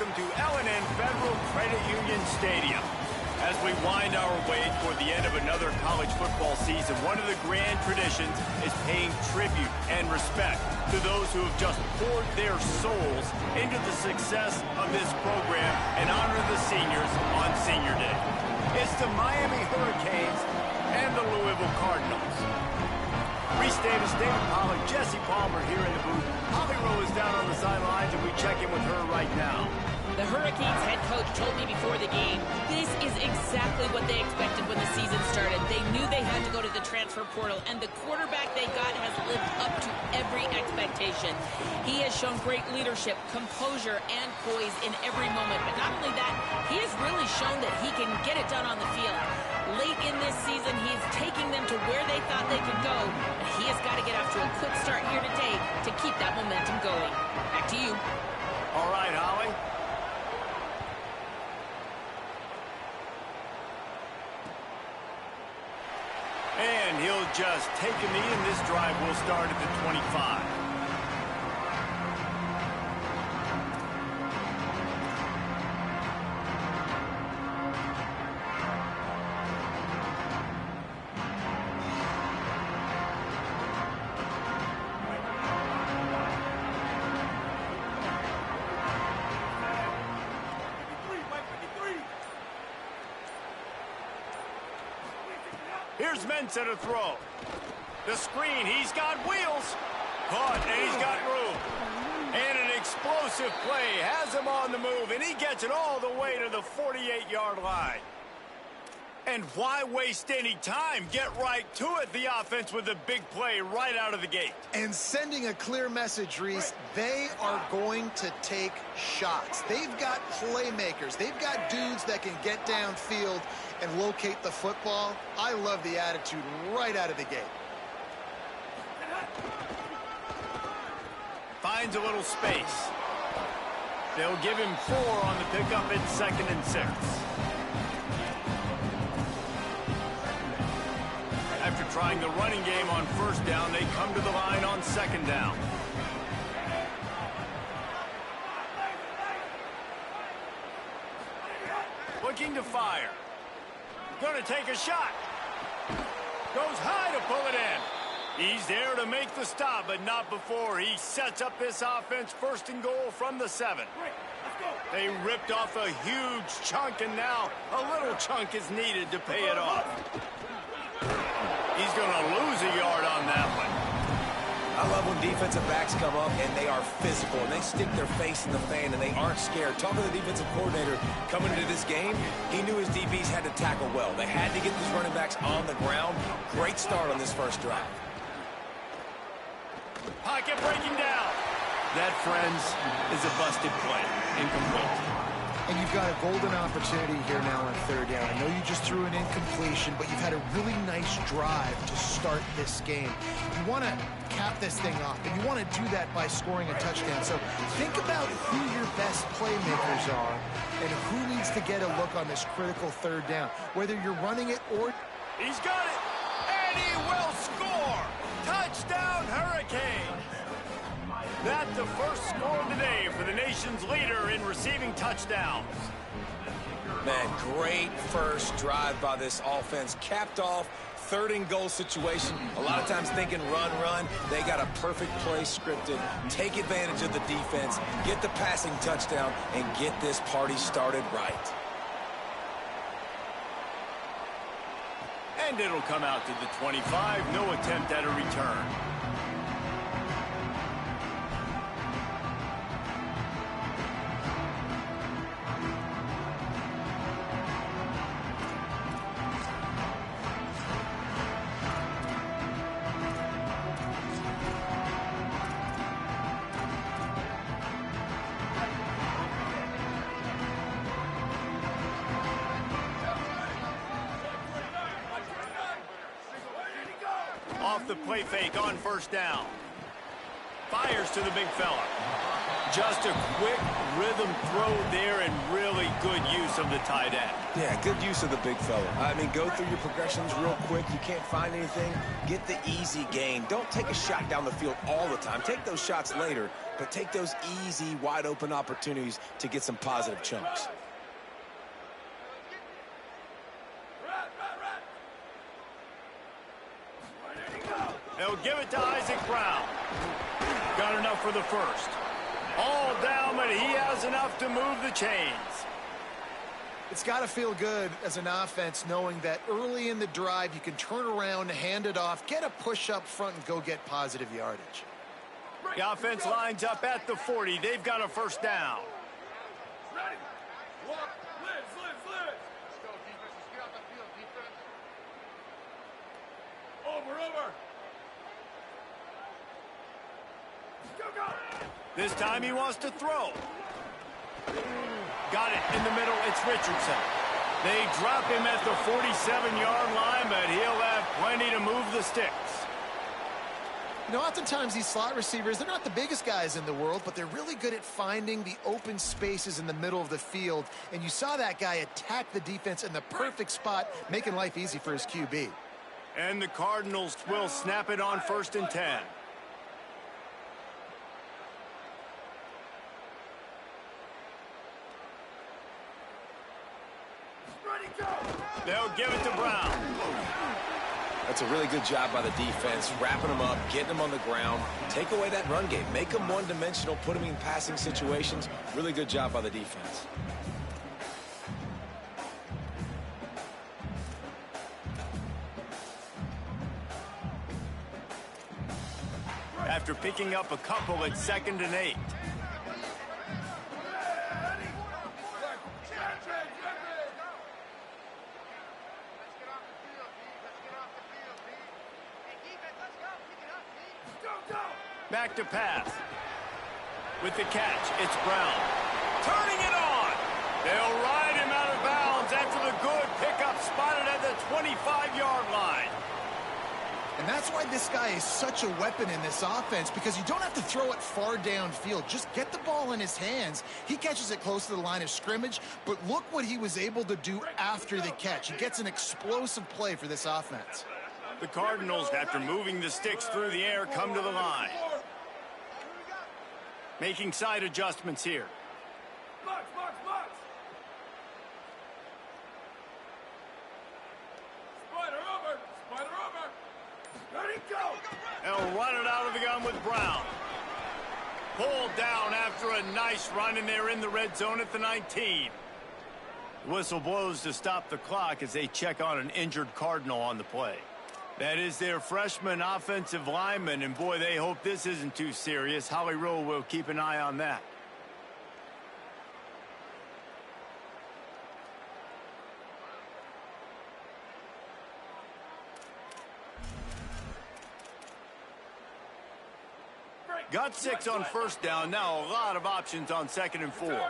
welcome to L&N Federal Credit Union Stadium. As we wind our way toward the end of another college football season, one of the grand traditions is paying tribute and respect to those who have just poured their souls into the success of this program and honor the seniors on Senior Day. It's the Miami Hurricanes and the Louisville Cardinals. Reese Davis, David Pollack, Jesse Palmer here in the booth. Holly Rowe is down on the sidelines, and we check in with her right now. The Hurricanes head coach told me before the game, this is exactly what they expected when the season started. They knew they had to go to the transfer portal, and the quarterback they got has lived up to every expectation. He has shown great leadership, composure, and poise in every moment. But not only that, he has really shown that he can get it done on the field. Late in this season, he is taking them to where they thought they could go, and he has got to get off to a quick start here today to keep that momentum going. Back to you. All right, Holly. And he'll just take a knee, and this drive will start at the 25. Here's Mensah to throw. The screen, he's got wheels. Caught, and he's got room. And an explosive play has him on the move, and he gets it all the way to the 48-yard line. And why waste any time? Get right to it, the offense, with a big play right out of the gate. And sending a clear message, Reese, they are going to take shots. They've got playmakers. They've got dudes that can get downfield and locate the football. I love the attitude right out of the gate. Finds a little space. They'll give him 4 on the pickup at 2nd and 6. After trying the running game on 1st down, they come to the line on 2nd down. Looking to fire. Going to take a shot. Goes high to pull it in. He's there to make the stop, but not before he sets up this offense 1st and goal from the 7. They ripped off a huge chunk, and now a little chunk is needed to pay it off. He's going to lose a yard on that one. I love when defensive backs come up and they are physical and they stick their face in the fan and they aren't scared. Talking to the defensive coordinator coming into this game, he knew his DBs had to tackle well. They had to get these running backs on the ground. Great start on this first drive. Pocket breaking down. That, friends, is a busted play. Incomplete. And you've got a golden opportunity here now on 3rd down. I know you just threw an incompletion, but you've had a really nice drive to start this game. You want to cap this thing off, and you want to do that by scoring a touchdown. So think about who your best playmakers are and who needs to get a look on this critical 3rd down, whether you're running it or... He's got it, and he will score! Touchdown, Hurricanes! That's the first score of the day for the nation's leader in receiving touchdowns. Man, great first drive by this offense. Capped off, 3rd and goal situation. A lot of times thinking run, run. They got a perfect play scripted. Take advantage of the defense, get the passing touchdown, and get this party started right. And it'll come out to the 25. No attempt at a return. Off the play fake on 1st down. Fires to the big fella. Just a quick rhythm throw there and really good use of the tight end. Yeah, good use of the big fella. I mean, go through your progressions real quick. You can't find anything, get the easy gain. Don't take a shot down the field all the time. Take those shots later, but take those easy, wide-open opportunities to get some positive chunks. They'll give it to Isaac Brown. Got enough for the first. All down, but he has enough to move the chains. It's got to feel good as an offense knowing that early in the drive you can turn around, hand it off, get a push up front, and go get positive yardage. The offense lines up at the 40. They've got a first down. Ready. Walk. Blitz. Over. Go. This time he wants to throw. Got it in the middle. It's Richardson. They drop him at the 47-yard line, but he'll have plenty to move the sticks. You know, oftentimes these slot receivers, they're not the biggest guys in the world, but they're really good at finding the open spaces in the middle of the field. And you saw that guy attack the defense in the perfect spot, making life easy for his QB. And the Cardinals will snap it on 1st and 10. They'll give it to Brown. That's a really good job by the defense, wrapping them up, getting them on the ground. Take away that run game. Make them one-dimensional, put them in passing situations. Really good job by the defense. After picking up a couple at 2nd and 8. Back to pass. With the catch, it's Brown. Turning it on. They'll ride him out of bounds after the good pickup spotted at the 25-yard line. And that's why this guy is such a weapon in this offense, because you don't have to throw it far downfield. Just get the ball in his hands. He catches it close to the line of scrimmage, but look what he was able to do after the catch. He gets an explosive play for this offense. The Cardinals, after moving the sticks through the air, come to the line. Making side adjustments here. Box. Spider over. Ready, go. They'll run it out of the gun with Brown. Pulled down after a nice run, and they're in the red zone at the 19. Whistle blows to stop the clock as they check on an injured Cardinal on the play. That is their freshman offensive lineman, and boy, they hope this isn't too serious. Holly Rowe will keep an eye on that. Got 6 on 1st down. Now a lot of options on 2nd and 4. Return.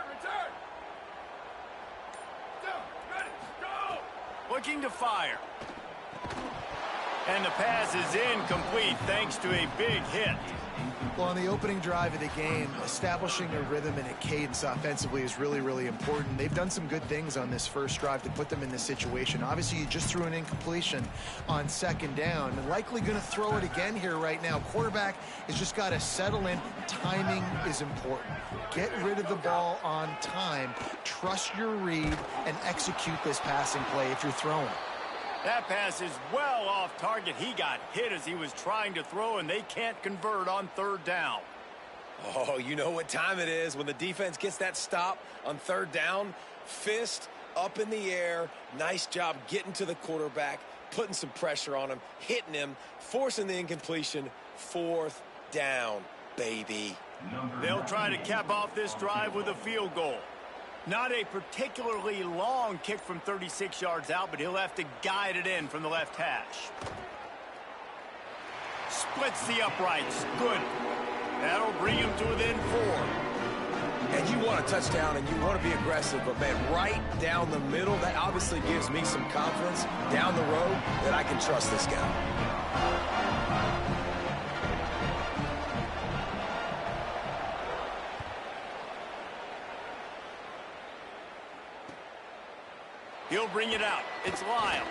Down. Ready, go. Looking to fire. And the pass is incomplete thanks to a big hit. Well, on the opening drive of the game, establishing a rhythm and a cadence offensively is really, really important. They've done some good things on this first drive to put them in this situation. Obviously, you just threw an incompletion on 2nd down, and likely going to throw it again here right now. Quarterback has just got to settle in. Timing is important. Get rid of the ball on time. Trust your read and execute this passing play if you're throwing. That pass is well off target. He got hit as he was trying to throw, and they can't convert on 3rd down. Oh, you know what time it is when the defense gets that stop on 3rd down. Fist up in the air. Nice job getting to the quarterback, putting some pressure on him, hitting him, forcing the incompletion. 4th down, baby. They'll try to cap off this drive with a field goal. Not a particularly long kick from 36 yards out, but he'll have to guide it in from the left hash. Splits the uprights. Good. That'll bring him to within 4. And you want a touchdown and you want to be aggressive, but man, right down the middle, that obviously gives me some confidence down the road that I can trust this guy. He'll bring it out. It's Lyle.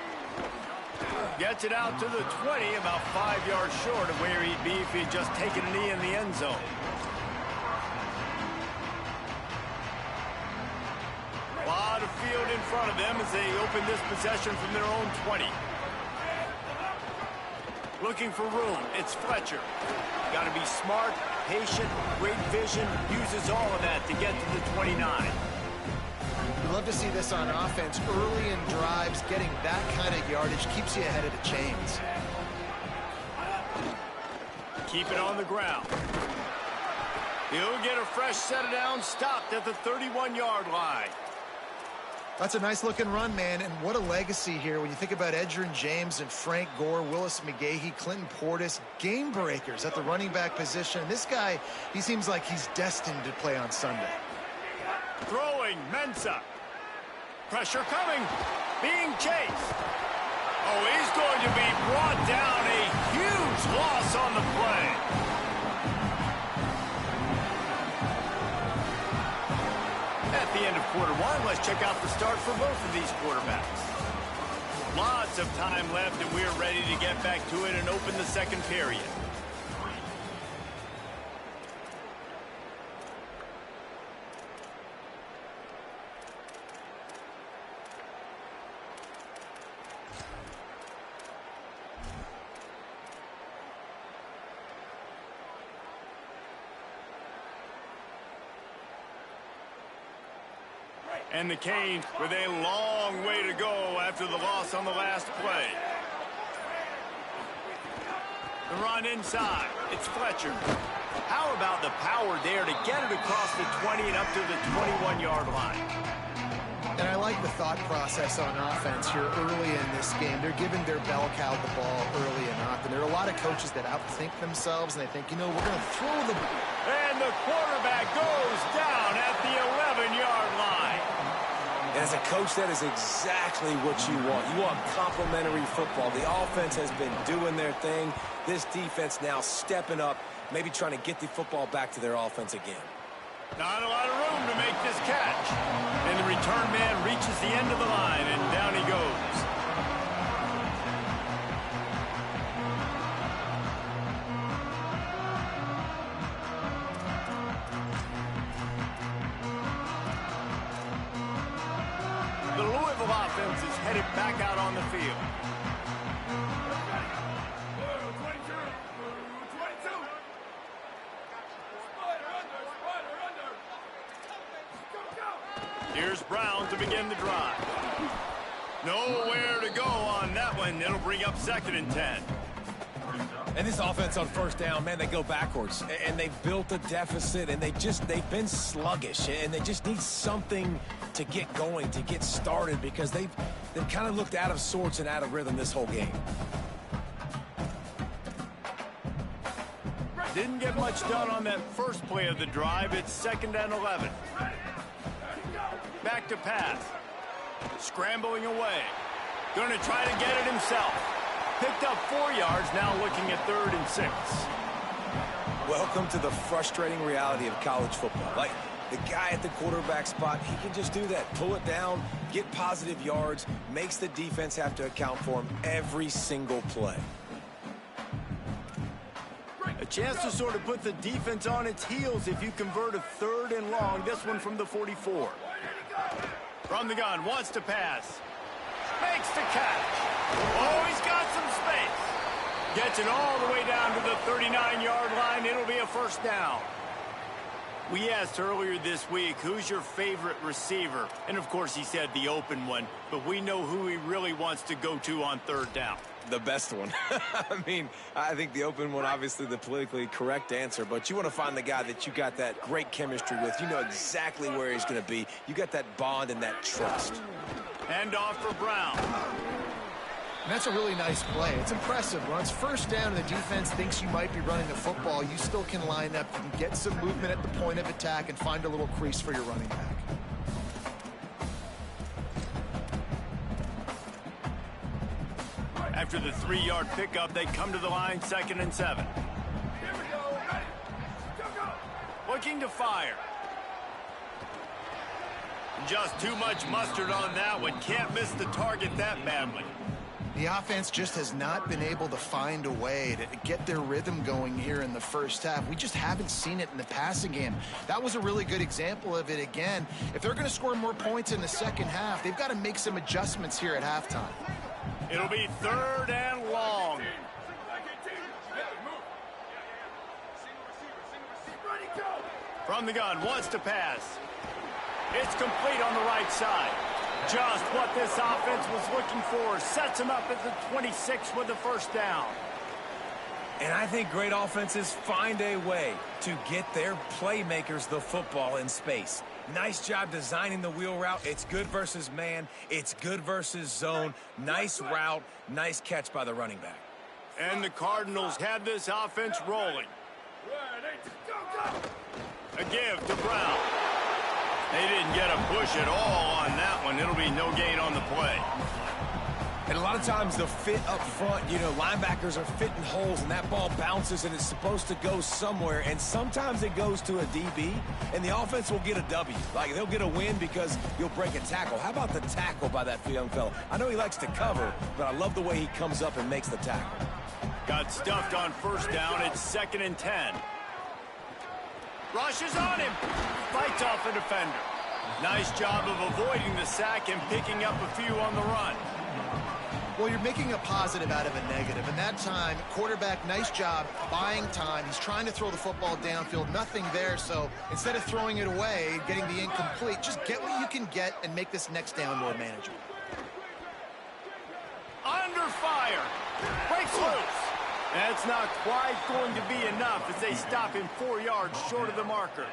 Gets it out to the 20, about 5 yards short of where he'd be if he'd just taken a knee in the end zone. A lot of field in front of them as they open this possession from their own 20. Looking for room. It's Fletcher. Got to be smart, patient, great vision. Uses all of that to get to the 29. You love to see this on offense. Early in drives, getting that kind of yardage keeps you ahead of the chains. Keep it on the ground. He'll get a fresh set of downs, stopped at the 31-yard line. That's a nice-looking run, man, and what a legacy here. When you think about Edgerrin James and Frank Gore, Willis McGahee, Clinton Portis, game breakers at the running back position. This guy, he seems like he's destined to play on Sunday. Throwing, Mensah. Pressure coming, being chased. Oh, he's going to be brought down. A huge loss on the play. At the end of quarter one, let's check out the start for both of these quarterbacks. Lots of time left, and we're ready to get back to it and open the second period. And the Canes with a long way to go after the loss on the last play. The run inside. It's Fletcher. How about the power there to get it across the 20 and up to the 21-yard line? And I like the thought process on offense here early in this game. They're giving their bell cow the ball early enough. And there are a lot of coaches that outthink themselves, and they think, you know, we're going to throw the ball. And the quarterback goes down at the 11-yard line. And as a coach, that is exactly what you want. You want complementary football. The offense has been doing their thing. This defense now stepping up, maybe trying to get the football back to their offense again. Not a lot of room to make this catch. And the return man reaches the end of the line, and down he goes. The Louisville offense is headed back out on the field. 22. Here's Brown to begin the drive. Nowhere to go on that one. It'll bring up 2nd and 10. And this offense on first down, man, they go backwards. And they've built a deficit, and they've been sluggish. And they just need something to get going, to get started, because they've kind of looked out of sorts and out of rhythm this whole game. Didn't get much done on that first play of the drive. It's 2nd and 11. Back to pass. Scrambling away. Going to try to get it himself. Picked up 4 yards, now looking at 3rd and 6. Welcome to the frustrating reality of college football. Like, the guy at the quarterback spot, he can just do that. Pull it down, get positive yards, makes the defense have to account for him every single play. A chance to sort of put the defense on its heels if you convert a 3rd and long. This one from the 44. From the gun, wants to pass. Makes the catch. Oh, he's got some space. Gets it all the way down to the 39-yard line. It'll be a first down. We asked earlier this week, who's your favorite receiver? And, of course, he said the open one. But we know who he really wants to go to on 3rd down. The best one. I mean, I think the open one, obviously the politically correct answer, but you want to find the guy that you got that great chemistry with. You know exactly where he's going to be. You got that bond and that trust. Hand off for Brown. And that's a really nice play. It's impressive. When it's first down and the defense thinks you might be running the football, you still can line up. You can get some movement at the point of attack and find a little crease for your running back. After the 3-yard pickup, they come to the line, 2nd and 7. Here we go. Ready. Go, go. Looking to fire. Just too much mustard on that one. Can't miss the target that badly. The offense just has not been able to find a way to get their rhythm going here in the first half. We just haven't seen it in the passing game. That was a really good example of it again. If they're going to score more points in the second half, they've got to make some adjustments here at halftime. It'll be 3rd and long. From the gun, wants to pass. It's complete on the right side. Just what this offense was looking for. Sets him up at the 26 with the first down. And I think great offenses find a way to get their playmakers the football in space. Nice job designing the wheel route. It's good versus man. It's good versus zone. Nice route. Nice catch by the running back. And the Cardinals have this offense rolling. A give to Brown. They didn't get a push at all on that one. It'll be no gain on the play. And a lot of times the fit up front, you know, linebackers are fitting holes and that ball bounces and it's supposed to go somewhere. And sometimes it goes to a DB and the offense will get a W. Like they'll get a win because you'll break a tackle. How about the tackle by that young fella? I know he likes to cover, but I love the way he comes up and makes the tackle. Got stuffed on first down. It's 2nd and 10. Rushes on him. Fights off a defender. Nice job of avoiding the sack and picking up a few on the run. Well, you're making a positive out of a negative. And that time, quarterback, nice job buying time. He's trying to throw the football downfield. Nothing there. So instead of throwing it away, getting the incomplete, just get what you can get and make this next down more manageable. Under fire. Breaks loose. That's not quite going to be enough as they stop him 4 yards short of the marker.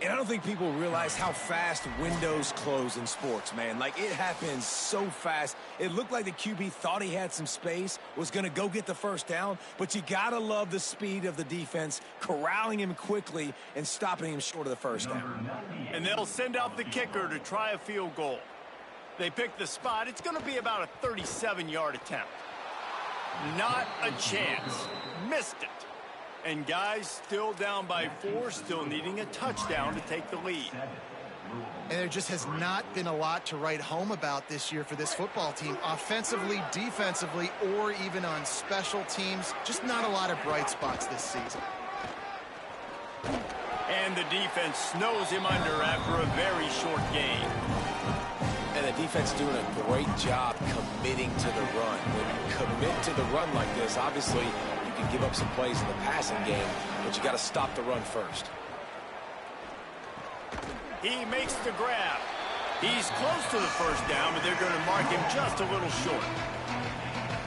And I don't think people realize how fast windows close in sports, man. Like, it happens so fast. It looked like the QB thought he had some space, was going to go get the first down, but you got to love the speed of the defense, corralling him quickly and stopping him short of the first down. And they'll send out the kicker to try a field goal. They pick the spot. It's going to be about a 37-yard attempt. Not a chance. Missed it. And guys still down by 4, still needing a touchdown to take the lead. And there just has not been a lot to write home about this year for this football team. Offensively, defensively, or even on special teams. Just not a lot of bright spots this season. And the defense snows him under after a very short game. And the defense doing a great job committing to the run. When you commit to the run like this, obviously you can give up some plays in the passing game, but you got to stop the run first. He makes the grab. He's close to the first down, but they're going to mark him just a little short.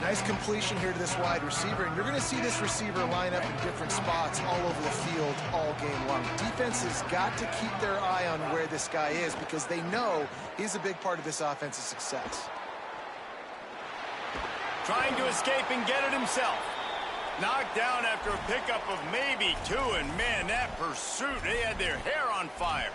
Nice completion here to this wide receiver, and you're going to see this receiver line up in different spots all over the field all game long. Defense has got to keep their eye on where this guy is because they know he's a big part of this offense's success. Trying to escape and get it himself. Knocked down after a pickup of maybe 2, and man, that pursuit, they had their hair on fire.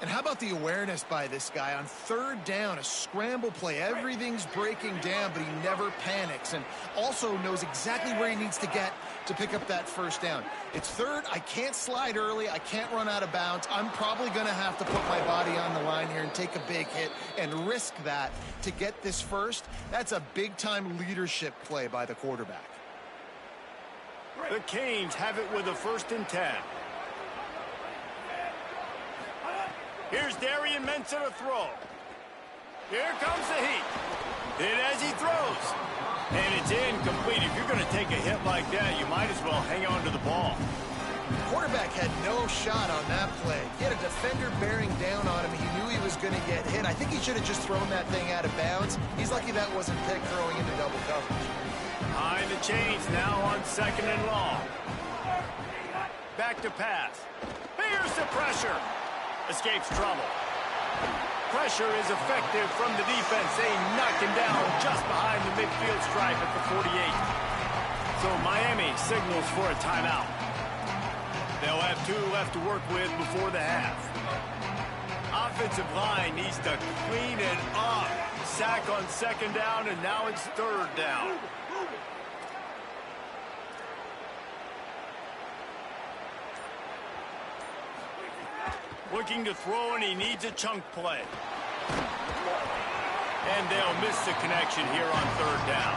And how about the awareness by this guy on 3rd down, a scramble play. Everything's breaking down, but he never panics and also knows exactly where he needs to get to pick up that first down. It's 3rd. I can't slide early. I can't run out of bounds. I'm probably going to have to put my body on the line here and take a big hit and risk that to get this first. That's a big-time leadership play by the quarterback. The Canes have it with a 1st and 10. Here's Darian Mensah to throw. Here comes the heat. Hit as he throws. And it's incomplete. If you're going to take a hit like that, you might as well hang on to the ball. Quarterback had no shot on that play. He had a defender bearing down on him. He knew he was going to get hit. I think he should have just thrown that thing out of bounds. He's lucky that wasn't picked throwing into double coverage. Behind the chains now on 2nd and long. Back to pass. Here's the pressure. Escapes trouble. Pressure is effective from the defense. They knock him down just behind the midfield stripe at the 48. So Miami signals for a timeout. They'll have 2 left to work with before the half. Offensive line needs to clean it up. Sack on 2nd down, and now it's 3rd down. Looking to throw, and he needs a chunk play. And they'll miss the connection here on third down.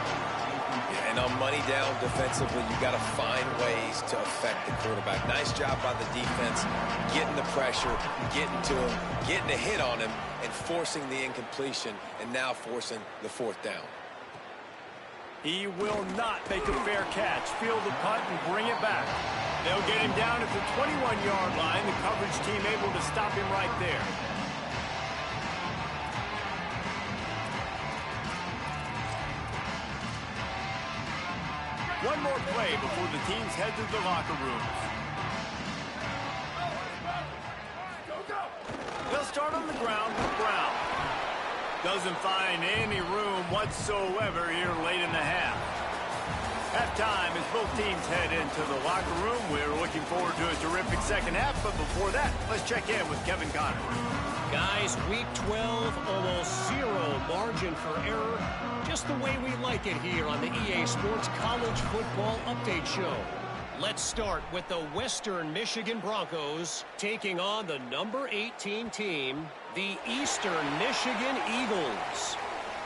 And on money down defensively, you got to find ways to affect the quarterback. Nice job by the defense, getting the pressure, getting to him, getting a hit on him, and forcing the incompletion, and now forcing the fourth down. He will not make a fair catch. Field the punt and bring it back. They'll get him down at the 21-yard line. The coverage team able to stop him right there. One more play before the teams head to the locker rooms. They'll start on the ground with Brown. Doesn't find any room whatsoever here late in the half. Halftime as both teams head into the locker room. We're looking forward to a terrific second half, but before that, let's check in with Kevin Connor. Guys, week 12, almost zero margin for error. Just the way we like it here on the EA Sports College Football Update Show. Let's start with the Western Michigan Broncos taking on the number 18 team, the Eastern Michigan Eagles.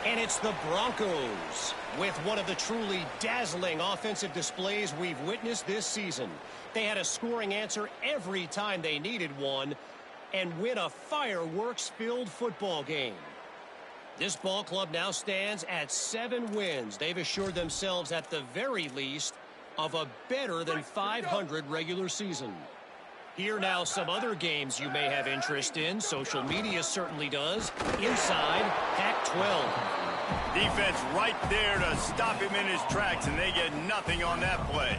And it's the Broncos with one of the truly dazzling offensive displays we've witnessed this season. They had a scoring answer every time they needed one and win a fireworks-filled football game. This ball club now stands at 7 wins. They've assured themselves at the very least of a better than 500 regular season. Here now some other games you may have interest in. Social media certainly does. Inside Pac-12. Defense right there to stop him in his tracks, and they get nothing on that play.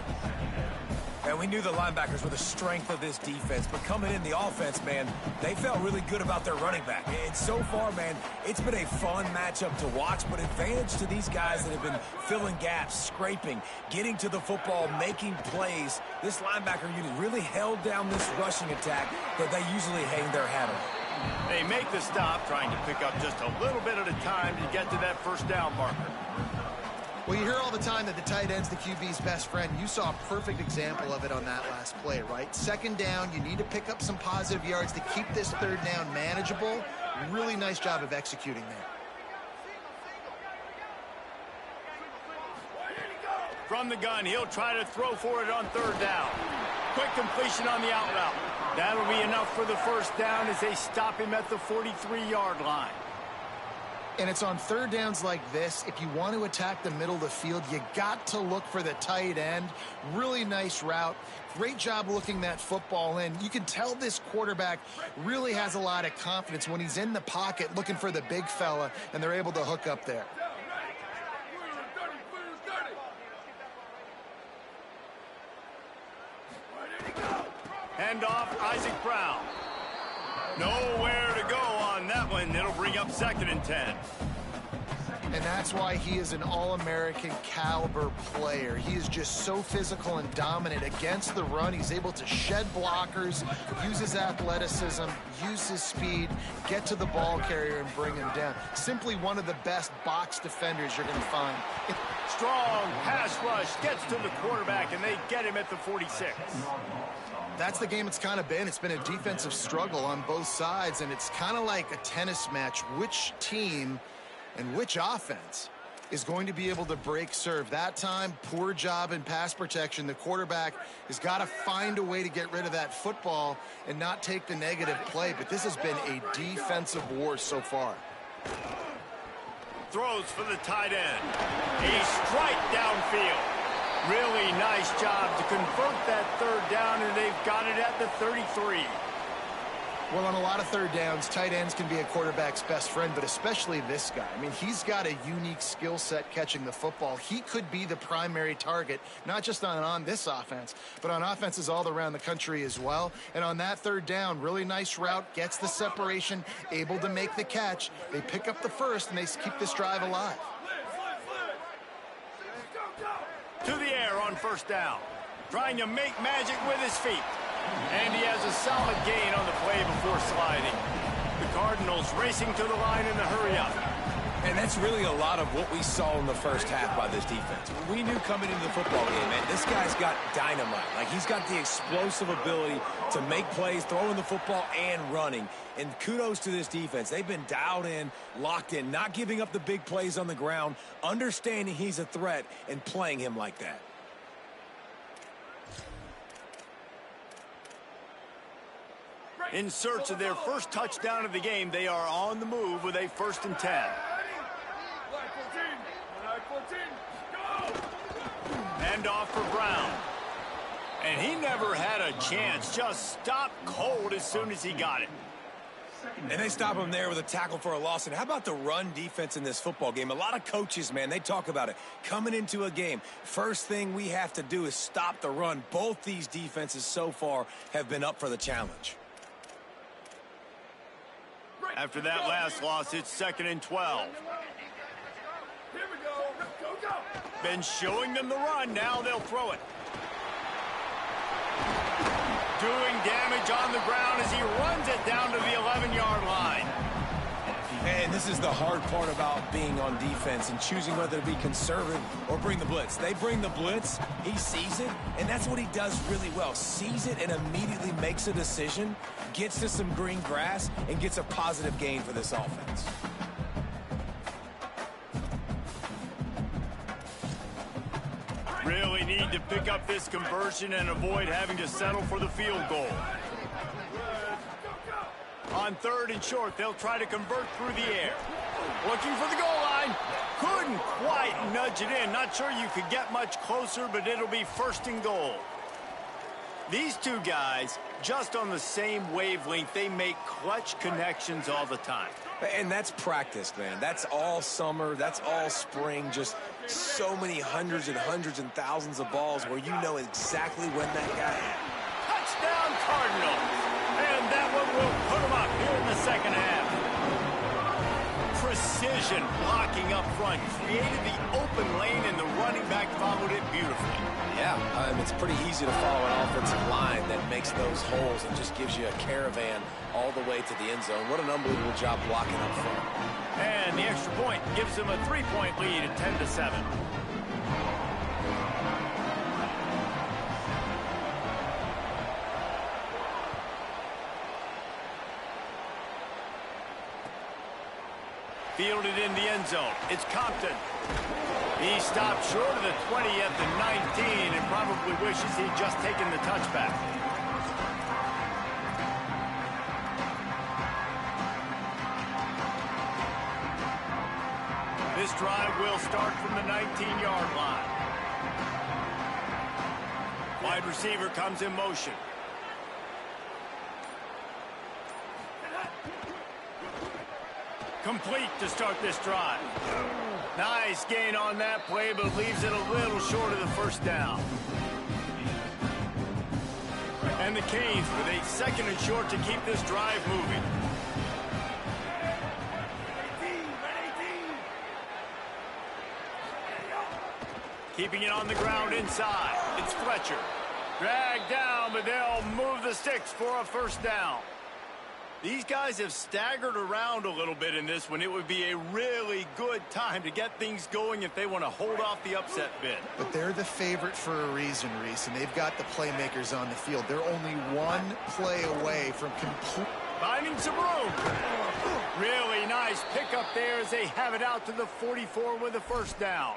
And we knew the linebackers were the strength of this defense, but coming in the offense, man, they felt really good about their running back. And so far, man, it's been a fun matchup to watch, but advantage to these guys that have been filling gaps, scraping, getting to the football, making plays. This linebacker unit really held down this rushing attack that they usually hang their hat on. They make the stop, trying to pick up just a little bit at a time to get to that first down marker. Well, you hear all the time that the tight end's the QB's best friend. You saw a perfect example of it on that last play, right? Second down, you need to pick up some positive yards to keep this third down manageable. Really nice job of executing there. From the gun, he'll try to throw for it on third down. Quick completion on the out route. That'll be enough for the first down as they stop him at the 43-yard line. And it's on third downs like this. If you want to attack the middle of the field, you got to look for the tight end. Really nice route. Great job looking that football in. You can tell this quarterback really has a lot of confidence when he's in the pocket looking for the big fella, and they're able to hook up there. Handoff, Isaac Brown. Nowhere to go on that one. It'll bring up 2nd and 10. And that's why he is an All-American caliber player. He is just so physical and dominant against the run. He's able to shed blockers, use his athleticism, use his speed, get to the ball carrier and bring him down. Simply one of the best box defenders you're going to find. Strong pass rush gets to the quarterback, and they get him at the 46. That's the game it's kind of been. It's been a defensive struggle on both sides, and it's kind of like a tennis match. Which team and which offense is going to be able to break serve? That time, poor job in pass protection. The quarterback has got to find a way to get rid of that football and not take the negative play, but this has been a defensive war so far. Throws for the tight end. A strike downfield. Really nice job to convert that third down, and they've got it at the 33. Well, on a lot of third downs, tight ends can be a quarterback's best friend, but especially this guy. I mean, he's got a unique skill set catching the football. He could be the primary target, not just on this offense, but on offenses all around the country as well. And on that third down, really nice route, gets the separation, able to make the catch. They pick up the first, and they keep this drive alive. To the air on first down. Trying to make magic with his feet. And he has a solid gain on the play before sliding. The Cardinals racing to the line in the hurry up. And that's really a lot of what we saw in the first half by this defense. We knew coming into the football game, man, this guy's got dynamite. Like, he's got the explosive ability to make plays, throwing the football and running. And kudos to this defense. They've been dialed in, locked in, not giving up the big plays on the ground, understanding he's a threat, and playing him like that. In search of their first touchdown of the game, they are on the move with a 1st and 10. Black 14, go! Hand off for Brown. And he never had a chance. Just stopped cold as soon as he got it. And they stop him there with a tackle for a loss. And how about the run defense in this football game? A lot of coaches, man, they talk about it. Coming into a game, first thing we have to do is stop the run. Both these defenses so far have been up for the challenge. After that last loss, it's 2nd and 12. Here we go. Go, go. Been showing them the run. Now they'll throw it. Doing damage on the ground as he runs it down to the 11-yard line. And this is the hard part about being on defense and choosing whether to be conservative or bring the blitz. They bring the blitz, he sees it, and that's what he does really well. Sees it and immediately makes a decision, gets to some green grass, and gets a positive gain for this offense. Really need to pick up this conversion and avoid having to settle for the field goal. On 3rd and short, they'll try to convert through the air. Looking for the goal line. Couldn't quite nudge it in. Not sure you could get much closer, but it'll be 1st and goal. These two guys, just on the same wavelength, they make clutch connections all the time. And that's practice, man. That's all summer. That's all spring. Just so many hundreds and thousands of balls where you know exactly when that guy is. Touchdown, Cardinals. And that one will put them up here in the 2nd half. Precision blocking up front. Created the open lane, and the running back followed it beautifully. Yeah, it's pretty easy to follow an offensive line that makes those holes and just gives you a caravan all the way to the end zone. What an unbelievable job blocking up front. And the extra point gives them a 3-point lead at 10-7. Fielded in the end zone. It's Compton. He stopped short of the 20 at the 19 and probably wishes he'd just taken the touchback. This drive will start from the 19-yard line. Wide receiver comes in motion. Complete to start this drive. Nice gain on that play, but leaves it a little short of the 1st down. And the Canes with a 2nd and short to keep this drive moving. Keeping it on the ground inside. It's Fletcher. Dragged down, but they'll move the sticks for a 1st down. These guys have staggered around a little bit in this one. It would be a really good time to get things going if they want to hold off the upset bid. But they're the favorite for a reason, Reese, and they've got the playmakers on the field. They're only one play away from complete... Finding some room. Really nice pickup there as they have it out to the 44 with a 1st down.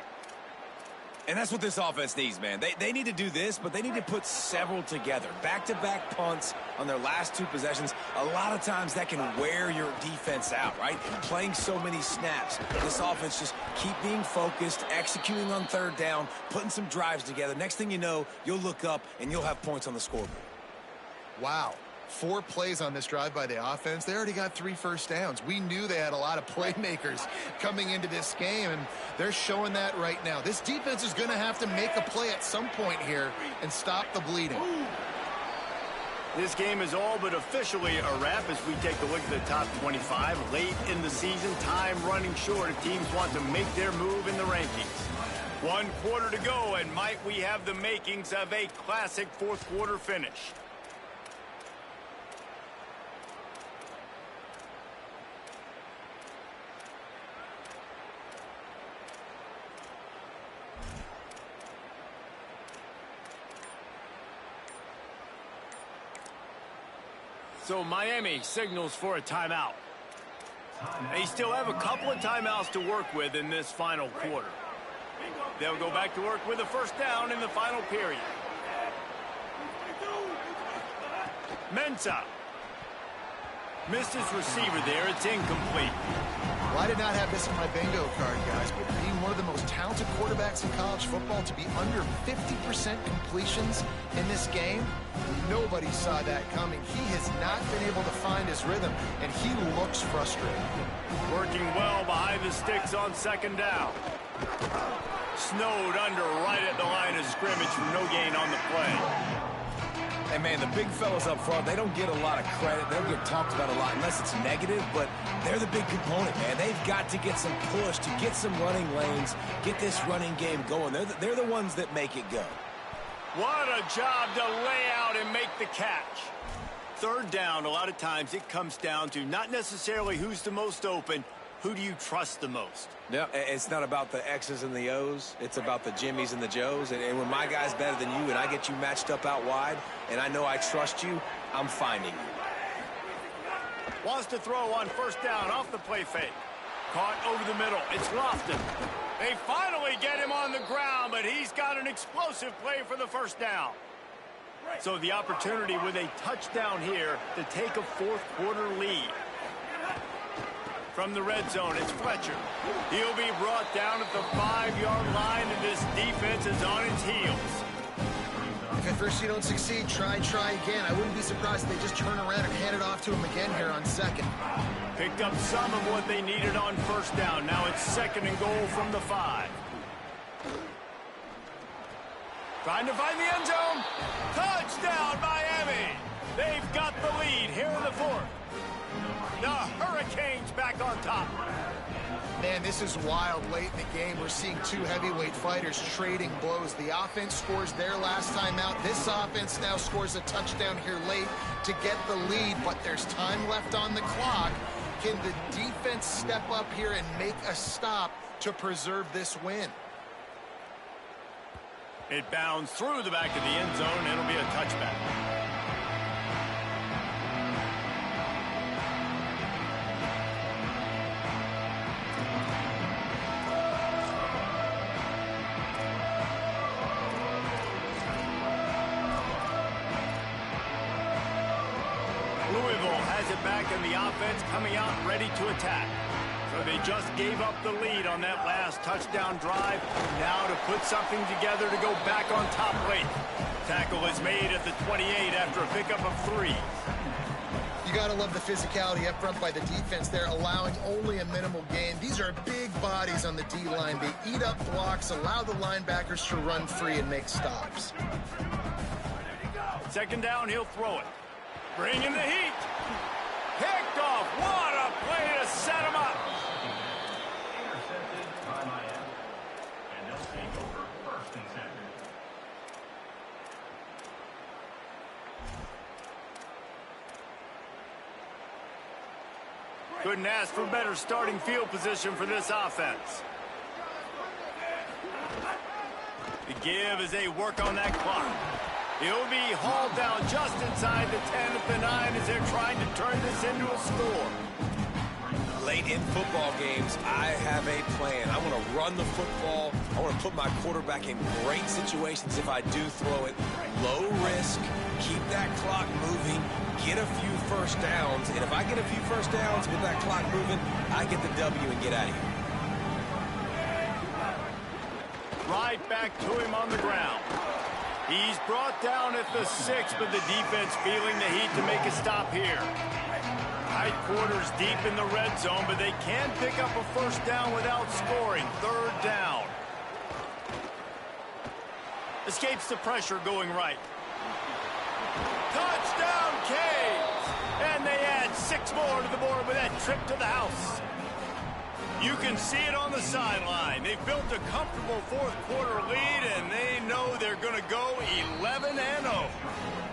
And that's what this offense needs, man. They need to do this, but they need to put several together. Back-to-back punts on their last 2 possessions. A lot of times that can wear your defense out, right? Playing so many snaps. This offense just keep being focused, executing on 3rd down, putting some drives together. Next thing you know, you'll look up and you'll have points on the scoreboard. Wow. 4 plays on this drive by the offense. They already got 3 first downs. We knew they had a lot of playmakers coming into this game, and they're showing that right now. This defense is going to have to make a play at some point here and stop the bleeding. This game is all but officially a wrap as we take a look at the top 25. Late in the season, time running short if teams want to make their move in the rankings. 1 quarter to go, and might we have the makings of a classic 4th quarter finish. So Miami signals for a timeout. They still have a couple of timeouts to work with in this final quarter. They'll go back to work with a first down in the final period. Mensah. Missed his receiver there. It's incomplete. Well, I did not have this in my bingo card, guys, but being one of the most talented quarterbacks in college football, to be under 50% completions in this game, nobody saw that coming. He has not been able to find his rhythm, and he looks frustrated. Working well behind the sticks on second down. Snowed under right at the line of scrimmage for no gain on the play. Hey, man, the big fellas up front, they don't get a lot of credit. They don't get talked about a lot unless it's negative, but they're the big component, man. They've got to get some push, to get some running lanes, get this running game going. They're the ones that make it go. What a job to lay out and make the catch. Third down, a lot of times it comes down to not necessarily who's the most open, who do you trust the most? Yeah, it's not about the X's and the O's. It's about the Jimmys and the Joes. And when my guy's better than you and I get you matched up out wide and I know I trust you, I'm finding you. Wants to throw on first down off the play fake. Caught over the middle. It's Lofton. They finally get him on the ground, but he's got an explosive play for the first down. So the opportunity with a touchdown here to take a fourth quarter lead. From the red zone, it's Fletcher. He'll be brought down at the 5-yard line, and this defense is on its heels. If at first you don't succeed, try again. I wouldn't be surprised if they just turn around and hand it off to him again here on second. Picked up some of what they needed on first down. Now it's second and goal from the 5. Trying to find the end zone. Touchdown, Miami. They've got the lead here in the fourth. The Hurricanes back on top. Man, this is wild late in the game. We're seeing two heavyweight fighters trading blows. The offense scores their last time out. This offense now scores a touchdown here late to get the lead, but there's time left on the clock. Can the defense step up here and make a stop to preserve this win? It bounds through the back of the end zone. It'll be a touchback. Louisville has it back in the offense, coming out ready to attack. So they just gave up the lead on that last touchdown drive. Now to put something together to go back on top late. Tackle is made at the 28 after a pickup of 3. You got to love the physicality up front by the defense there, allowing only a minimal gain. These are big bodies on the D-line. They eat up blocks, allow the linebackers to run free and make stops. Second down, he'll throw it. Bringing the heat. Picked off. What a play to set him up. Intercepted by Miami. And they'll take over first and second. Couldn't ask for better starting field position for this offense. The give as they work on that clock. He'll be hauled down just inside the 10 at the 9 as they're trying to turn this into a score. Late in football games, I have a plan. I want to run the football. I want to put my quarterback in great situations if I do throw it. Low risk, keep that clock moving, get a few first downs. And if I get a few first downs with that clock moving, I get the W and get out of here. Right back to him on the ground. He's brought down at the 6, but the defense feeling the heat to make a stop here. Tight quarters deep in the red zone, but they can pick up a first down without scoring. Third down. Escapes the pressure going right. Touchdown, Canes! And they add 6 more to the board with that trip to the house. You can see it on the sideline. They've built a comfortable fourth quarter lead, and they know they're going to go 11-0.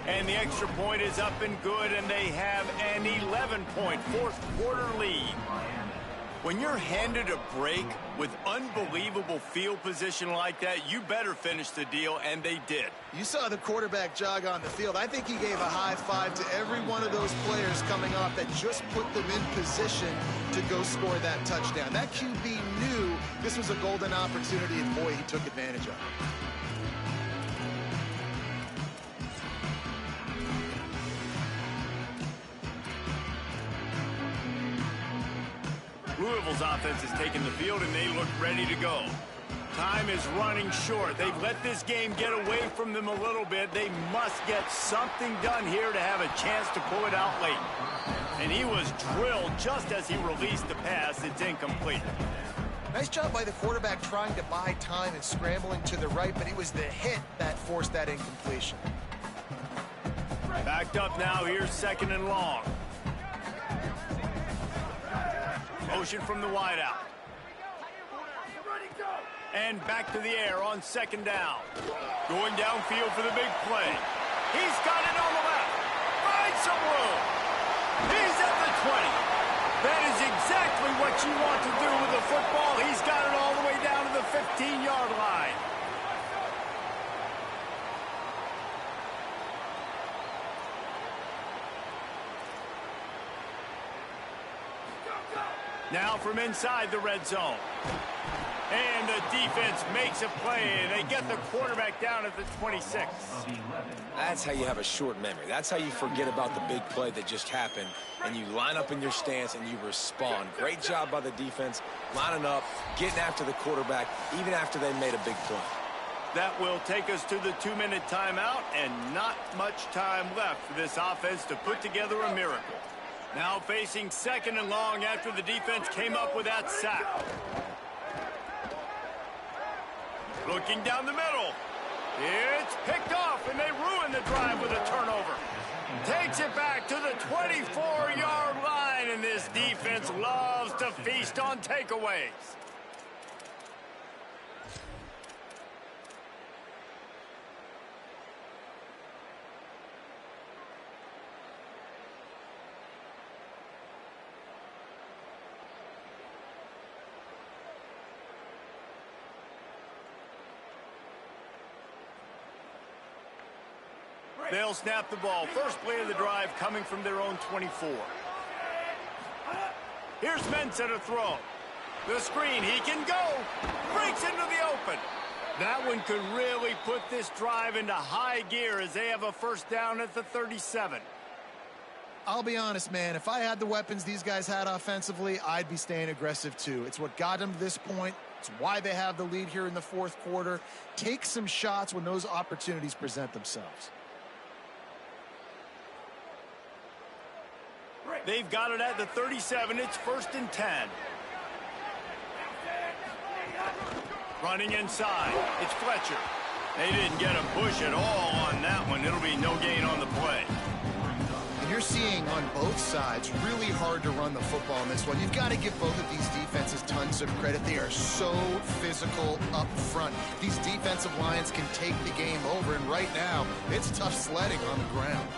And the extra point is up and good, and they have an 11-point fourth quarter lead. When you're handed a break with unbelievable field position like that, you better finish the deal, and they did. You saw the quarterback jog on the field. I think he gave a high five to every one of those players coming off that just put them in position to go score that touchdown. That QB knew this was a golden opportunity, and boy, he took advantage of it. Louisville's offense has taken the field, and they look ready to go. Time is running short. They've let this game get away from them a little bit. They must get something done here to have a chance to pull it out late. And he was drilled just as he released the pass. It's incomplete. Nice job by the quarterback trying to buy time and scrambling to the right, but it was the hit that forced that incompletion. Backed up now. Here's 2nd and long. Motion from the wideout. And back to the air on 2nd down. Going downfield for the big play. He's got it on the left. Finds some room. He's at the 20. That is exactly what you want to do with the football. He's got it all the way down to the 15-yard line. Now from inside the red zone. And the defense makes a play, and they get the quarterback down at the 26. That's how you have a short memory. That's how you forget about the big play that just happened, and you line up in your stance and you respond. Great job by the defense, lining up, getting after the quarterback, even after they made a big play. That will take us to the 2-minute timeout, and not much time left for this offense to put together a miracle. Now facing 2nd and long after the defense came up with that sack. Looking down the middle. It's picked off, and they ruin the drive with a turnover. Takes it back to the 24-yard line, and this defense loves to feast on takeaways. They'll snap the ball. First play of the drive coming from their own 24. Here's Mensah to throw. The screen, he can go. Breaks into the open. That one could really put this drive into high gear as they have a 1st down at the 37. I'll be honest, man. If I had the weapons these guys had offensively, I'd be staying aggressive too. It's what got them to this point. It's why they have the lead here in the 4th quarter. Take some shots when those opportunities present themselves. They've got it at the 37. It's 1st and 10. Running inside. It's Fletcher. They didn't get a push at all on that one. It'll be no gain on the play. And you're seeing on both sides really hard to run the football in this one. You've got to give both of these defenses tons of credit. They are so physical up front. These defensive lines can take the game over, and right now, it's tough sledding on the ground.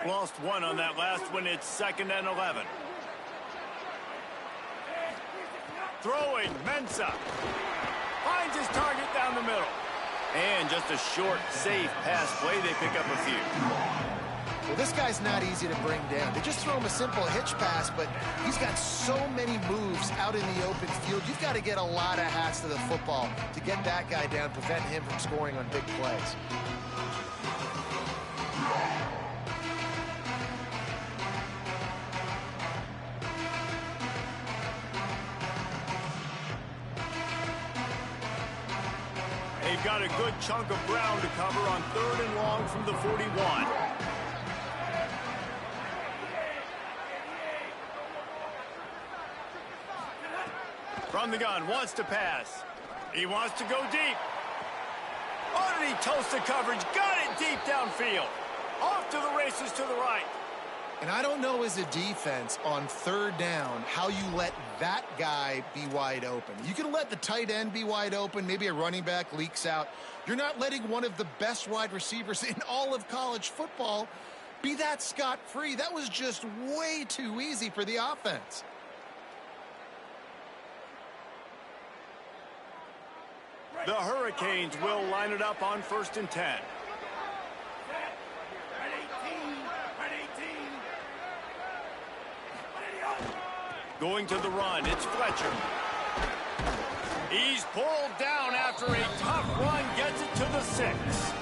Lost one on that last one. It's 2nd and 11. Throwing, Mensah. Finds his target down the middle. And just a short, safe pass play. They pick up a few. Well, this guy's not easy to bring down. They just throw him a simple hitch pass, but he's got so many moves out in the open field. You've got to get a lot of hats to the football to get that guy down, prevent him from scoring on big plays. They've got a good chunk of ground to cover on 3rd and long from the 41. From the gun, wants to pass. He wants to go deep. Oh, did he toast the coverage? Got it deep downfield. Off to the races to the right. And I don't know as a defense on third down how you let that guy be wide open. You can let the tight end be wide open. Maybe a running back leaks out. You're not letting one of the best wide receivers in all of college football be that scot-free. That was just way too easy for the offense. The Hurricanes will line it up on 1st and 10. Going to the run, it's Fletcher. He's pulled down after a tough run, gets it to the 6.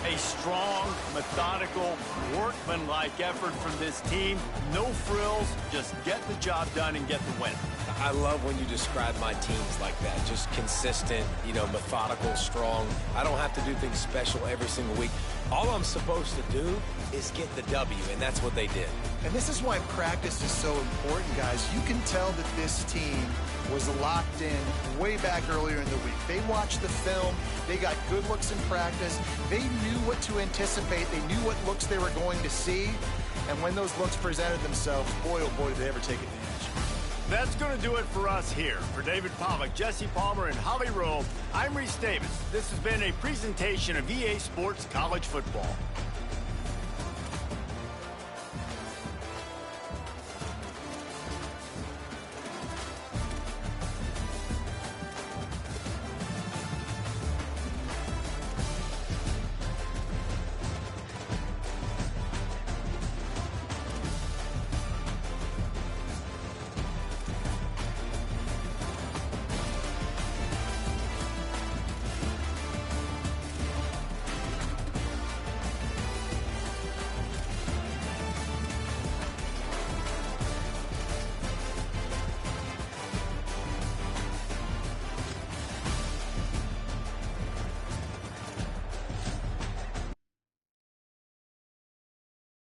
A strong, methodical, workmanlike effort from this team. No frills, just get the job done and get the win. I love when you describe my teams like that. Just consistent, methodical, strong. I don't have to do things special every single week. All I'm supposed to do is get the W, and that's what they did. And this is why practice is so important, guys. You can tell that this team was locked in way back earlier in the week. They watched the film. They got good looks in practice. They knew what to anticipate. They knew what looks they were going to see. And when those looks presented themselves, boy, oh boy, did they ever take advantage. That's going to do it for us here. For David Pollack, Jesse Palmer, and Holly Rowe, I'm Reese Davis. This has been a presentation of EA Sports College Football.